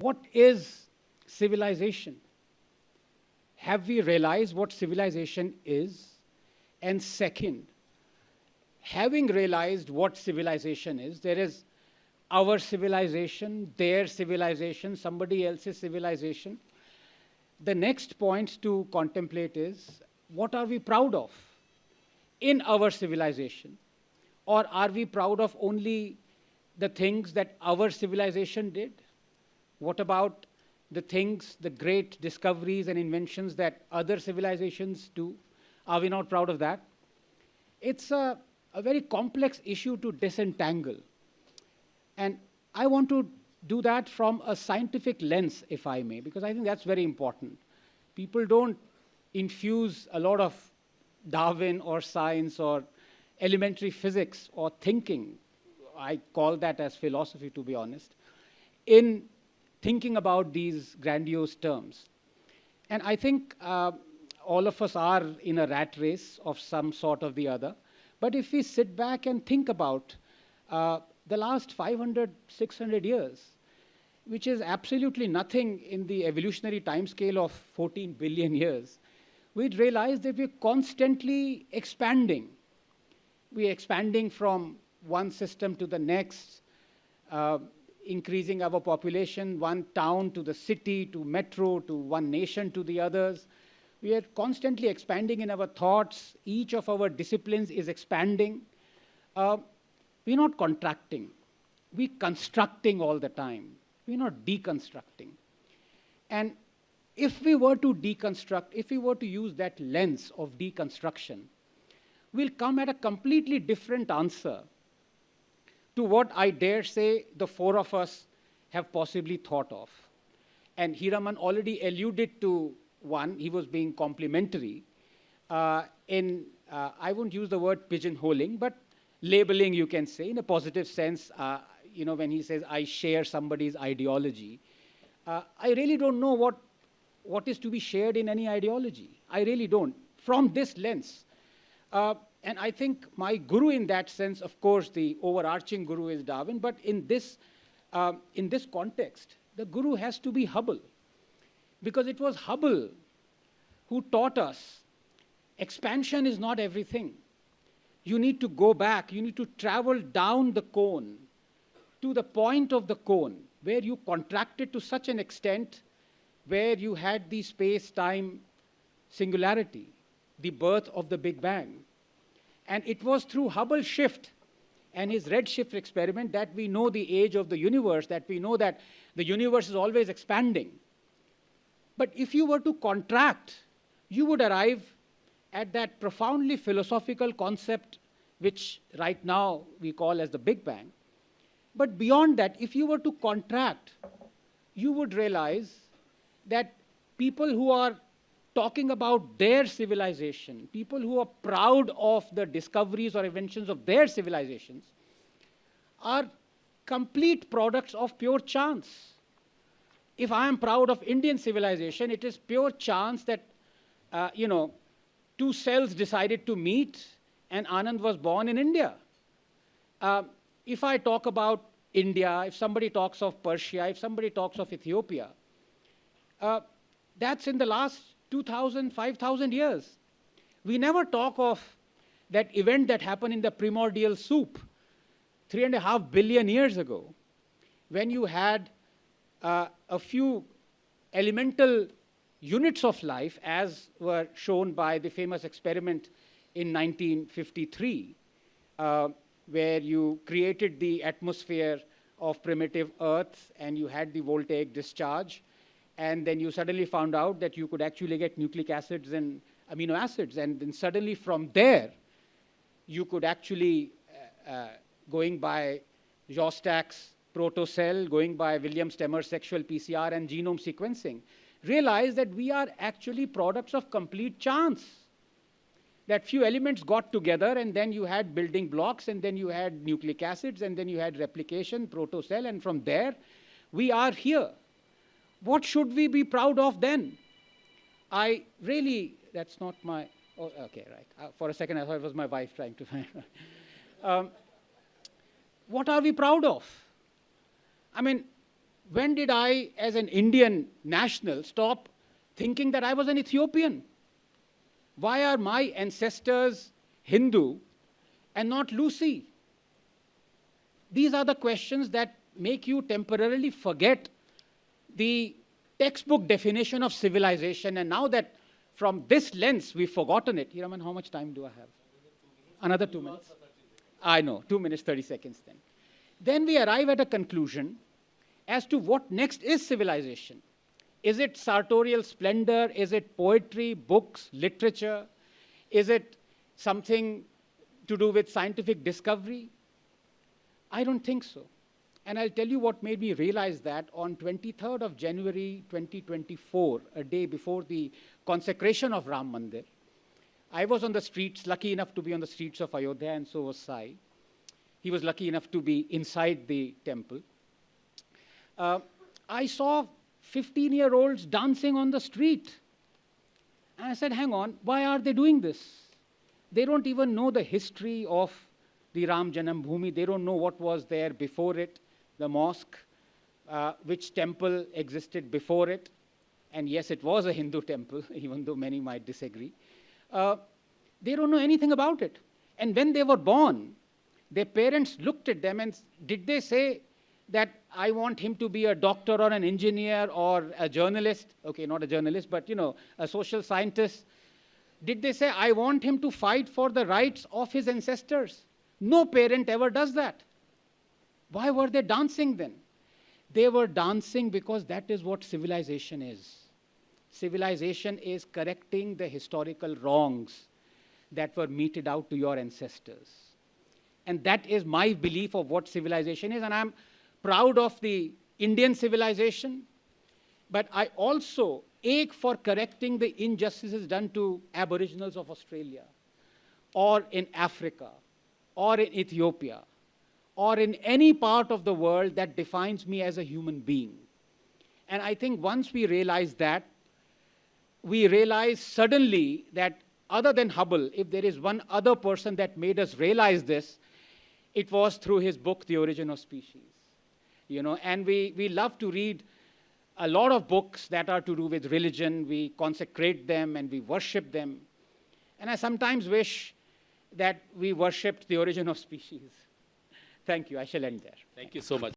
What is civilization? Have we realized what civilization is? And second, having realized what civilization is, there is our civilization, their civilization, somebody else's civilization. The next point to contemplate is, what are we proud of in our civilization? Or are we proud of only the things that our civilization did? What about the things, the great discoveries and inventions that other civilizations do? Are we not proud of that? It's a very complex issue to disentangle. And I want to do that from a scientific lens, if I may, because I think that's very important. People don't infuse a lot of Darwin or science or elementary physics or thinking, I call that as philosophy, to be honest, in thinking about these grandiose terms. And I think all of us are in a rat race of some sort or the other. But if we sit back and think about the last 500, 600 years, which is absolutely nothing in the evolutionary timescale of 14 billion years, we'd realize that we're constantly expanding. We're expanding from one system to the next, increasing our population, one town to the city, to metro, to one nation to the others. We are constantly expanding in our thoughts. Each of our disciplines is expanding. We're not contracting. We're constructing all the time. We're not deconstructing. And if we were to deconstruct, if we were to use that lens of deconstruction, we'll come at a completely different answer to what I dare say the four of us have possibly thought of. And Hiraman already alluded to one. He was being complimentary I won't use the word pigeonholing, but labeling, you can say, in a positive sense. When he says, I share somebody's ideology, I really don't know what is to be shared in any ideology. I really don't, from this lens. And I think my guru in that sense, of course, the overarching guru is Darwin, but in this context, the guru has to be Hubble. Because it was Hubble who taught us expansion is not everything. You need to go back, you need to travel down the cone to the point of the cone where you contracted to such an extent where you had the space-time singularity, the birth of the Big Bang. And it was through Hubble's shift and his redshift experiment that we know the age of the universe, that we know that the universe is always expanding. But if you were to contract, you would arrive at that profoundly philosophical concept, which right now we call as the Big Bang. But beyond that, if you were to contract, you would realize that people who are talking about their civilization, people who are proud of the discoveries or inventions of their civilizations, are complete products of pure chance. If I am proud of Indian civilization, it is pure chance that, two cells decided to meet and Anand was born in India. If I talk about India, if somebody talks of Persia, if somebody talks of Ethiopia, that's in the last 2,000, 5,000 years. We never talk of that event that happened in the primordial soup 3.5 billion years ago, when you had a few elemental units of life, as were shown by the famous experiment in 1953, where you created the atmosphere of primitive Earth and you had the voltaic discharge, and then you suddenly found out that you could actually get nucleic acids and amino acids, and then suddenly from there, you could actually, going by Jostak's protocell, going by William Stemmer's sexual PCR and genome sequencing, realize that we are actually products of complete chance. That few elements got together, and then you had building blocks, and then you had nucleic acids, and then you had replication, protocell, and from there, we are here. What should we be proud of then? That's not my, oh, okay, right. For a second, I thought it was my wife trying to find. What are we proud of? I mean, When did I, as an Indian national, stop thinking that I was an Ethiopian? Why are my ancestors Hindu and not Lucy? These are the questions that make you temporarily forget the textbook definition of civilization. And now that from this lens we've forgotten it, Hiraman, how much time do I have? Another 2 minutes? I know, 2 minutes, 30 seconds then. Then we arrive at a conclusion as to what next is civilization. Is it sartorial splendor? Is it poetry, books, literature? Is it something to do with scientific discovery? I don't think so. And I'll tell you what made me realize that on 23rd of January 2024, a day before the consecration of Ram Mandir, I was on the streets, lucky enough to be on the streets of Ayodhya, and so was Sai. He was lucky enough to be inside the temple. I saw 15-year-olds dancing on the street. And I said, hang on, why are they doing this? They don't even know the history of the Ram Janam Bhoomi. They don't know what was there before it, the mosque, which temple existed before it. And yes, it was a Hindu temple, even though many might disagree. They don't know anything about it. And when they were born, their parents looked at them and did they say that I want him to be a doctor or an engineer or a journalist? Okay, not a journalist, but a social scientist. Did they say, I want him to fight for the rights of his ancestors? No parent ever does that. Why were they dancing then? They were dancing because that is what civilization is. Civilization is correcting the historical wrongs that were meted out to your ancestors. And that is my belief of what civilization is. And I'm proud of the Indian civilization, but I also ache for correcting the injustices done to Aboriginals of Australia, or in Africa, or in Ethiopia, or in any part of the world that defines me as a human being. And I think once we realize that, we realize suddenly that other than Hubble, if there is one other person that made us realize this, it was through his book, The Origin of Species. And we love to read a lot of books that are to do with religion. We consecrate them and we worship them. And I sometimes wish that we worshipped The Origin of Species. Thank you. I shall end there. Thank you so much.